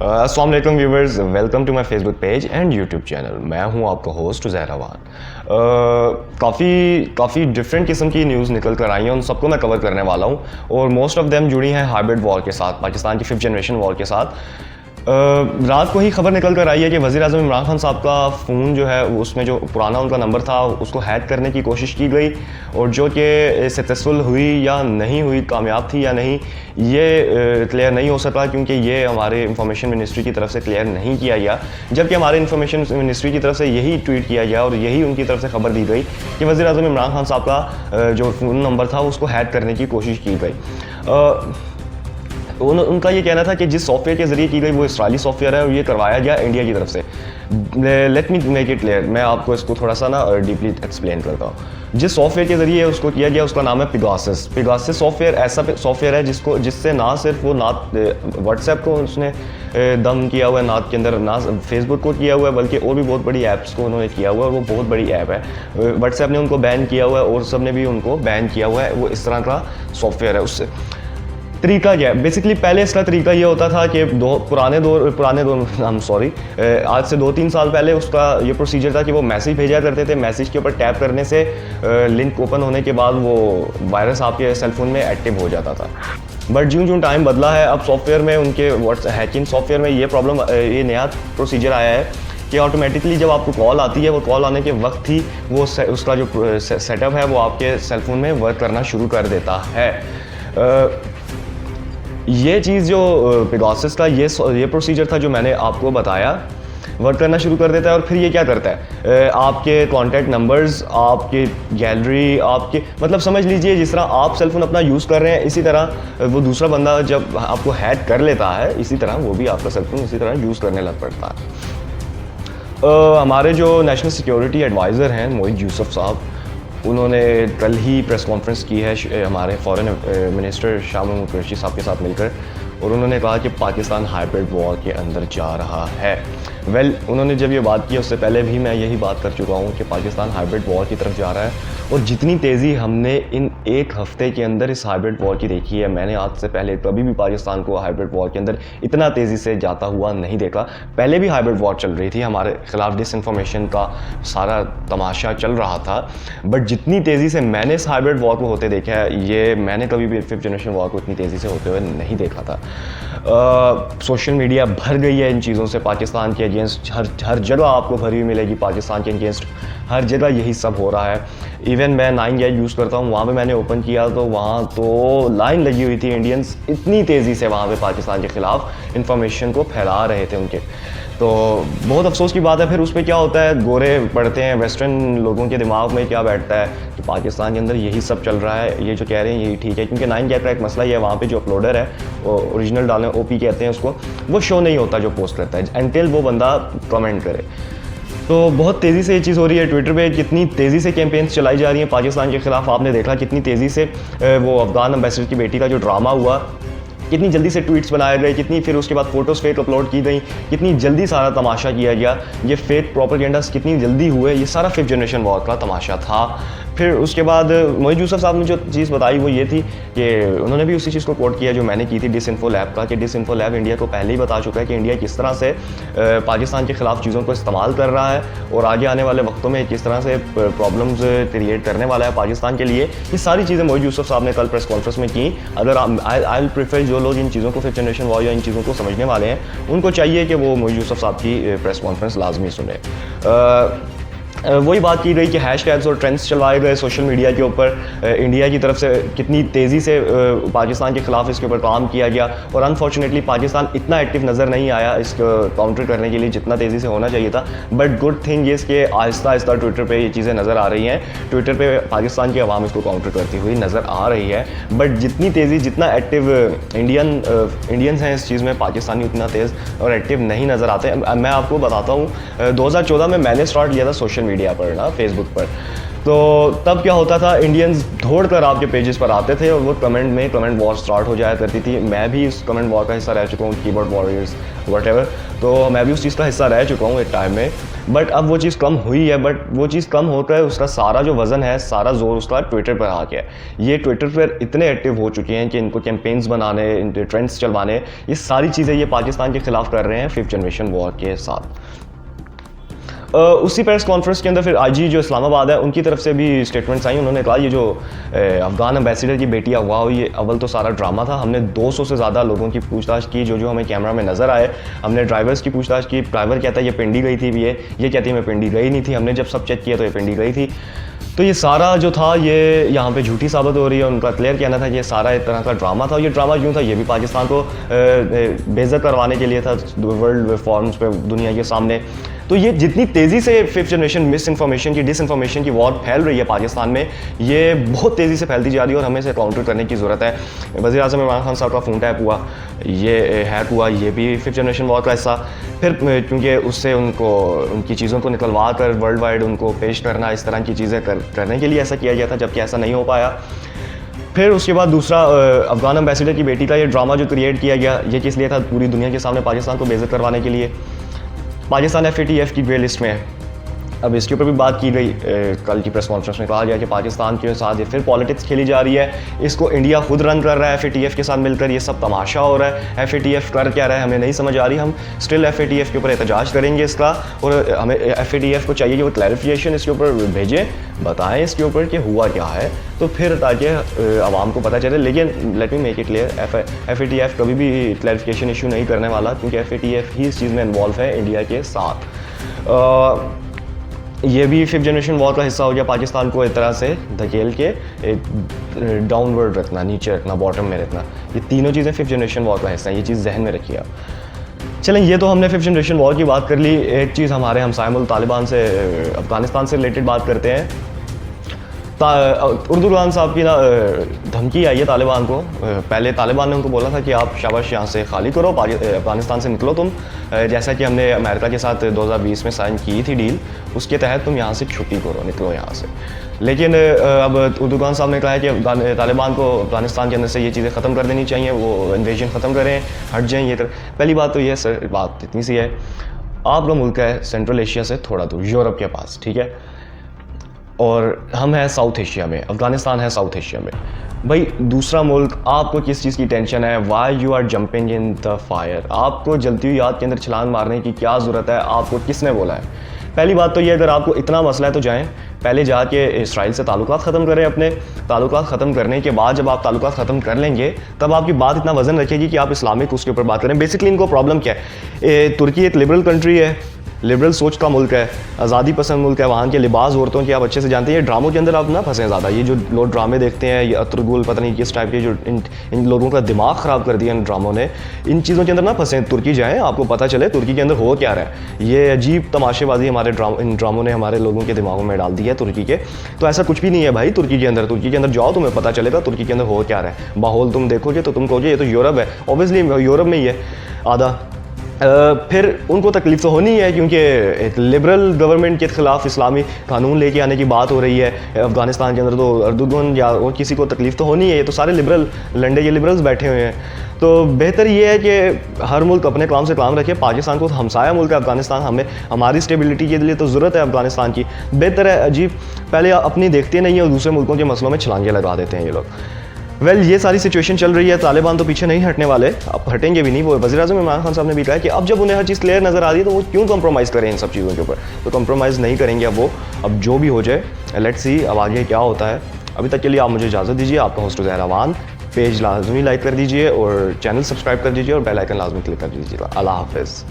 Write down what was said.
अस्सलाम वालेकुम viewers, welcome to my Facebook page and YouTube channel. मैं हूं आपका होस्ट ज़हर अवान। काफ़ी डिफरेंट किस्म की न्यूज़ निकल कर आई हैं, उन सबको मैं कवर करने वाला हूं और मोस्ट ऑफ देम जुड़ी हैं हाइब्रिड वॉर के साथ, पाकिस्तान की 5th जनरेशन वॉर के साथ। रात को ही खबर निकल कर आई है कि वज़ीर आज़म इमरान खान साहब का फ़ोन जो है उसमें जो पुराना उनका नंबर था उसको हैक करने की कोशिश की गई और जो कि सक्सेसफुल हुई या नहीं हुई, कामयाब थी या नहीं, ये क्लियर नहीं हो सका क्योंकि ये हमारे इंफॉर्मेशन मिनिस्ट्री की तरफ से क्लियर नहीं किया गया। जबकि हमारे इंफॉर्मेशन मिनिस्ट्री की तरफ से यही ट्वीट किया गया और यही उनकी तरफ से खबर दी गई कि वज़ीर आज़म इमरान खान साहब का जो फ़ोन नंबर था उसको हैक करने की कोशिश की गई। उनका ये कहना था कि जिस सॉफ्टवेयर के ज़रिए की गई वो इसराइली सॉफ्टवेयर है और ये करवाया गया इंडिया की तरफ से। Let me make it clear, मैं आपको इसको थोड़ा सा ना डीपली एक्सप्लेन करता हूँ। जिस सॉफ्टवेयर के ज़रिए उसको किया गया उसका नाम है पेगासस। पेगासस सॉफ्टवेयर ऐसा सॉफ्टवेयर है जिससे ना सिर्फ वो व्हाट्सएप को उसने दम किया हुआ है नात के अंदर, ना फेसबुक को किया हुआ है, बल्कि और भी बहुत बड़ी ऐप्स को उन्होंने किया हुआ है और वो बहुत बड़ी ऐप है। व्हाट्सएप ने उनको बैन किया हुआ है और सब ने भी उनको बैन किया हुआ है। वो इस तरह का सॉफ्टवेयर है। उससे तरीका क्या है? बेसिकली पहले इसका तरीका ये होता था कि पुराने दौर आज से 2-3 साल पहले उसका ये प्रोसीजर था कि वो मैसेज भेजा करते थे। मैसेज के ऊपर टैप करने से लिंक ओपन होने के बाद वो वायरस आपके सेलफोन में एक्टिव हो जाता था। बट ज्यों टाइम बदला है, अब सॉफ्टवेयर में उनके हैकिंग सॉफ्टवेयर में ये नया प्रोसीजर आया है कि ऑटोमेटिकली जब आपको कॉल आती है, वो कॉल आने के वक्त ही वो उसका जो सेटअप है वो आपके सेलफोन में वर्क करना शुरू कर देता है। ये चीज़ जो पेगासस का ये प्रोसीजर था जो मैंने आपको बताया, वर्क करना शुरू कर देता है। और फिर ये क्या करता है, आपके कॉन्टैक्ट नंबर्स, आपके गैलरी, आपके मतलब समझ लीजिए जिस तरह आप सेलफोन अपना यूज़ कर रहे हैं, इसी तरह वो दूसरा बंदा जब आपको हैक कर लेता है, इसी तरह वो भी आपका सेलफोन इसी तरह यूज़ करने लग पड़ता है। हमारे जो नेशनल सिक्योरिटी एडवाइज़र हैं मोहित यूसुफ साहब, उन्होंने कल ही प्रेस कॉन्फ्रेंस की है हमारे फॉरेन मिनिस्टर शाह महमूद कुरैशी साहब के साथ मिलकर, और उन्होंने कहा कि पाकिस्तान हाइब्रिड वॉर के अंदर जा रहा है। उन्होंने जब ये बात की उससे पहले भी मैं यही बात कर चुका हूँ कि पाकिस्तान हाइब्रिड वॉर की तरफ जा रहा है। और जितनी तेज़ी हमने इन एक हफ़्ते के अंदर इस हाइब्रिड वॉर की देखी है, मैंने आज से पहले कभी भी पाकिस्तान को हाइब्रिड वॉर के अंदर इतना तेज़ी से जाता हुआ नहीं देखा। पहले भी हाइब्रिड वॉर चल रही थी, हमारे खिलाफ डिसइंफॉर्मेशन का सारा तमाशा चल रहा था, बट जितनी तेज़ी से मैंने इस हाइब्रिड वॉर को होते देखा है, ये मैंने कभी भी 5th जनरेशन वॉर को इतनी तेज़ी से होते हुए नहीं देखा था। सोशल मीडिया भर गई है इन चीज़ों से, पाकिस्तान के अगेंस्ट हर जगह आपको भरी हुई मिलेगी, पाकिस्तान के अगेंस्ट हर जगह यही सब हो रहा है। इवन मैं 9gag यूज़ करता हूँ, वहाँ पे मैंने ओपन किया तो वहाँ तो लाइन लगी हुई थी। इंडियंस इतनी तेज़ी से वहाँ पे पाकिस्तान के ख़िलाफ़ इंफॉर्मेशन को फैला रहे थे उनके, तो बहुत अफसोस की बात है। फिर उस पर क्या होता है, गोरे पढ़ते हैं, वेस्टर्न लोगों के दिमाग में क्या बैठता है कि पाकिस्तान के अंदर यही सब चल रहा है, ये जो कह रहे हैं यही ठीक है। क्योंकि 9gag का एक मसला ये है, वहाँ पे जो अपलोडर है वो ओरिजिनल डालें, OP कहते हैं उसको, वो शो नहीं होता जो पोस्ट करता है अनटिल वो बंदा कमेंट करे। तो बहुत तेज़ी से ये चीज़ हो रही है। ट्विटर पे कितनी तेज़ी से कैंपेन्स चलाई जा रही हैं पाकिस्तान के ख़िलाफ़, आपने देखा कितनी तेज़ी से वो अफ़गान एम्बेसडर की बेटी का जो ड्रामा हुआ, कितनी जल्दी से ट्वीट्स बनाए गए, कितनी फिर उसके बाद फ़ोटोज़ फेक अपलोड की गई, कितनी जल्दी सारा तमाशा किया गया, ये फेक प्रोपेगेंडास कितनी जल्दी हुए, ये सारा 5th जनरेशन वॉर का तमाशा था। फिर उसके बाद मोहित यूसुफ साहब ने जो चीज़ बताई वो ये थी कि उन्होंने भी उसी चीज़ को कोट किया जो मैंने की थी डिसइंफो लैब का, कि डिसइंफो लैब इंडिया को पहले ही बता चुका है कि इंडिया किस तरह से पाकिस्तान के ख़िलाफ़ चीज़ों को इस्तेमाल कर रहा है और आगे आने वाले वक्तों में किस तरह से प्रॉब्लम्स क्रिएट करने वाला है पाकिस्तान के लिए। ये सारी चीज़ें मोहित यूसुफ साहब ने कल प्रेस कॉन्फ्रेंस में की। अगर आई विल प्रेफर जो लोग इन चीज़ों को 5th जनरेशन वॉर या इन चीज़ों को समझने वाले हैं, उनको चाहिए कि वो मोहित यूसुफ साहब की प्रेस कॉन्फ्रेंस लाजमी सुने। वही बात की गई कि हैशटैग्स और ट्रेंड्स चलवाए गए सोशल मीडिया के ऊपर, इंडिया की तरफ से कितनी तेज़ी से पाकिस्तान के ख़िलाफ़ इसके ऊपर काम किया गया, और अनफॉर्चुनेटली पाकिस्तान इतना एक्टिव नज़र नहीं आया इसको काउंटर करने के लिए जितना तेज़ी से होना चाहिए था। बट गुड थिंग ये कि आहिस्ता आहिस्ता ट्विटर पे ये चीज़ें नज़र आ रही हैं, ट्विटर पे पाकिस्तान की आवाम इसको काउंटर करती हुई नज़र आ रही है। बट जितना एक्टिव इंडियंस हैं इस चीज़ में, पाकिस्तानी उतना तेज़ और एक्टिव नहीं नज़र आते। मैं आपको बताता हूँ, 2014 में मैंने स्टार्ट किया था सोशल मीडिया पर ना, फेसबुक पर, तो तब क्या होता था, इंडियंस दौड़ कर आपके पेजेस पर आते थे और वो कमेंट वॉर स्टार्ट हो जाया करती थी। मैं भी इस कमेंट वॉर का हिस्सा रह चुका हूँ, कीबोर्ड वॉरियर्स वॉटेवर, तो मैं भी उस चीज़ का हिस्सा रह चुका हूँ एक टाइम में। बट अब वो चीज़ कम हुई है, बट वो चीज़ कम होकर उसका सारा जो वज़न है, सारा जोर उसका ट्विटर पर आ गया है। ये ट्विटर पर इतने एक्टिव हो चुके हैं कि इनको कैंपेन्स बनाने, इनके ट्रेंड्स चलवाने, ये सारी चीज़ें ये पाकिस्तान के ख़िलाफ़ कर रहे हैं 5th जनरेशन वॉर के साथ। उसी प्रेस कॉन्फ्रेंस के अंदर फिर आईजी जो इस्लामाबाद है उनकी तरफ से भी स्टेटमेंट्स आई। उन्होंने कहा ये जो अफगान एम्बेसडर की बेटी अगवा हुई, ये अव्वल तो सारा ड्रामा था। हमने 200 से ज़्यादा लोगों की पूछताछ की जो हमें कैमरा में नज़र आए। हमने ड्राइवर्स की पूछताछ की। ड्राइवर कहता है ये पिंडी गई थी, ये कहती है मैं पिंडी गई नहीं थी, हमने जब सब चेक किया तो ये पिंडी गई थी। तो ये सारा जो था ये यहाँ पे झूठी साबित हो रही है। उनका क्लियर कहना था कि ये सारा एक तरह का ड्रामा था। ये ड्रामा क्यों था? ये भी पाकिस्तान को बेइज्जत करवाने के लिए था वर्ल्ड फॉर्म्स पे, दुनिया के सामने। तो ये जितनी तेज़ी से 5th जनरेशन मिस इन्फॉर्मेशन की, डिसइन्फॉर्मेशन की वॉर फैल रही है पाकिस्तान में, ये बहुत तेज़ी से फैलती जा रही है और हमें इसे काउंटर करने की ज़रूरत है। वज़ीर आज़म इमरान खान साहब का फ़ोन टैप हुआ, ये हैक हुआ, ये भी 5th जनरेशन वॉर का हिस्सा। फिर क्योंकि उससे उनकी चीज़ों को निकलवा कर वर्ल्ड वाइड उनको पेश करना, इस तरह की चीज़ें करने के लिए ऐसा किया गया था, जबकि ऐसा नहीं हो पाया। फिर उसके बाद दूसरा अफगान एम्बेसडर की बेटी का ये ड्रामा जो क्रिएट किया गया, ये किस लिए था? पूरी दुनिया के सामने पाकिस्तान को बेइज्जत करवाने के लिए। पाकिस्तान FATF की ग्रे लिस्ट में है। अब इसके ऊपर भी बात की गई। कल की प्रेस कॉन्फ्रेंस में कहा गया कि पाकिस्तान के साथ ये फिर पॉलिटिक्स खेली जा रही है। इसको इंडिया खुद रन कर रहा है FATF के साथ मिलकर। ये सब तमाशा हो रहा है। FATF कर क्या रहा है हमें नहीं समझ आ रही। हम स्टिल FATF के ऊपर एहतजाज करेंगे इसका, और हमें FATF को चाहिए कि वो क्लैरिफिकेशन इसके ऊपर भेजें, बताएं इसके ऊपर कि हुआ क्या है, तो फिर ताकि आवाम को पता चले। लेकिन let me make it clear, FATF कभी भी क्लैरिफिकेशन इशू नहीं करने वाला, क्योंकि FATF ही इस चीज़ में इन्वॉल्व है इंडिया के साथ। ये भी 5th जनरेशन वॉर का हिस्सा हो गया। पाकिस्तान को एक तरह से धकेल के एक डाउनवर्ड रखना, नीचे रखना, बॉटम में रखना, ये तीनों चीज़ें 5th जनरेशन वॉर का हिस्सा हैं। ये चीज़ जहन में रखिए आप। चलें, ये तो हमने 5th जनरेशन वॉर की बात कर ली। एक चीज़ हमारे हमसाए मुल्क तालिबान से, अफ़गानिस्तान से रिलेटेड बात करते हैं। उर्दुगान साहब की ना धमकी आई है तालिबान को। पहले तालिबान ने उनको बोला था कि आप शाबाश यहाँ से खाली करो, अफ़गानिस्तान से निकलो तुम, जैसा कि हमने अमेरिका के साथ 2020 में साइन की थी डील, उसके तहत तुम यहाँ से छुट्टी करो, निकलो यहाँ से। लेकिन अब उर्दुगान साहब ने कहा है कि तालिबान को अफ़गानिस्तान के अंदर से ये चीज़ें ख़त्म कर देनी चाहिए, वो इन्वेजन ख़त्म करें, हट जाएँ। ये पहली बात तो ये सर, बात इतनी सी है, आपका मुल्क है सेंट्रल एशिया से थोड़ा दूर, यूरोप के पास, ठीक है, और हम हैं साउथ एशिया में, अफ़गानिस्तान है साउथ एशिया में। भाई दूसरा मुल्क, आपको किस चीज़ की टेंशन है? Why you are jumping in the fire? आपको जलती हुई आग के अंदर छलांग मारने की क्या ज़रूरत है? आपको किसने बोला है? पहली बात तो ये, अगर आपको इतना मसला है तो जाएं, पहले जाके इसराइल से ताल्लुकात ख़त्म करें अपने। ताल्लुकात ख़त्म करने के बाद जब आप ताल्लुकात ख़त्म कर लेंगे, तब आपकी बात इतना वज़न रखेगी कि आप इस्लामिक उसके ऊपर बात करें। बेसिकली इनको प्रॉब्लम क्या है? तुर्की एक लिबरल कंट्री है, लिबरल सोच का मुल्क है, आज़ादी पसंद मुल्क है। वहाँ के लिबास औरतों की आप अच्छे से जानते हैं। ये ड्रामों के अंदर आप ना फंसें ज़्यादा। ये जो लोग ड्रामे देखते हैं, ये अतरगुल पता नहीं किस टाइप के, जो इन लोगों का दिमाग ख़राब कर दिया इन ड्रामों ने, इन चीज़ों के अंदर ना फंसें। तुर्की जाएँ, आपको पता चले तुर्की के अंदर हो क्या रहा है। ये अजीब तमाशेबाजी इन ड्रामों ने हमारे लोगों के दिमागों में डाल दी है तुर्की के। तो ऐसा कुछ भी नहीं है भाई तुर्की के अंदर। तुर्की के अंदर जाओ, तुम्हें पता चलेगा तुर्की के अंदर हो क्या रहा है। माहौल तुम देखोगे तो तुम कहोगे ये तो यूरोप है। ऑब्वियसली यूरोप में ही है आधा। फिर उनको तकलीफ तो होनी है, क्योंकि एक लिबरल गवर्नमेंट के ख़िलाफ़ इस्लामी कानून लेके आने की बात हो रही है अफ़गानिस्तान के अंदर, तो अर्दुगन या और किसी को तकलीफ तो होनी है। ये तो सारे लिबरल लंडे के लिबरल्स बैठे हुए हैं। तो बेहतर ये है कि हर मुल्क अपने काम से काम रखे। पाकिस्तान को हमसाया मुल्क है अफ़गानिस्तान, हमें हमारी स्टेबिलिटी के लिए तो ज़रूरत है अफ़गानिस्तान की। बेहतर है, अजीब पहले अपनी देखते नहीं है और दूसरे मुल्कों के मसलों में छलांगे लगा देते हैं ये लोग। ये सारी सिचुएशन चल रही है। तालिबान तो पीछे नहीं हटने वाले, अब हटेंगे भी नहीं। वो वज़ीर आज़म इमरान खान साहब ने भी कहा कि अब जब उन्हें हर चीज़ क्लियर नज़र आ रही है तो वो क्यों कंप्रोमाइज़ करें इन सब चीज़ों के ऊपर। तो कंप्रोमाइज़ नहीं करेंगे अब वो, अब जो भी हो जाए, लेट्स सी अब आगे क्या होता है। अभी तक के लिए आप मुझे इजाज़त दीजिए। आपका होस्ट ज़हर अवान। पेज लाजमी लाइक कर दीजिए और चैनल सब्सक्राइब कर दीजिए और बेल आइकन लाजमी क्लिक कर दीजिएगा। अल्लाह हाफ़िज़।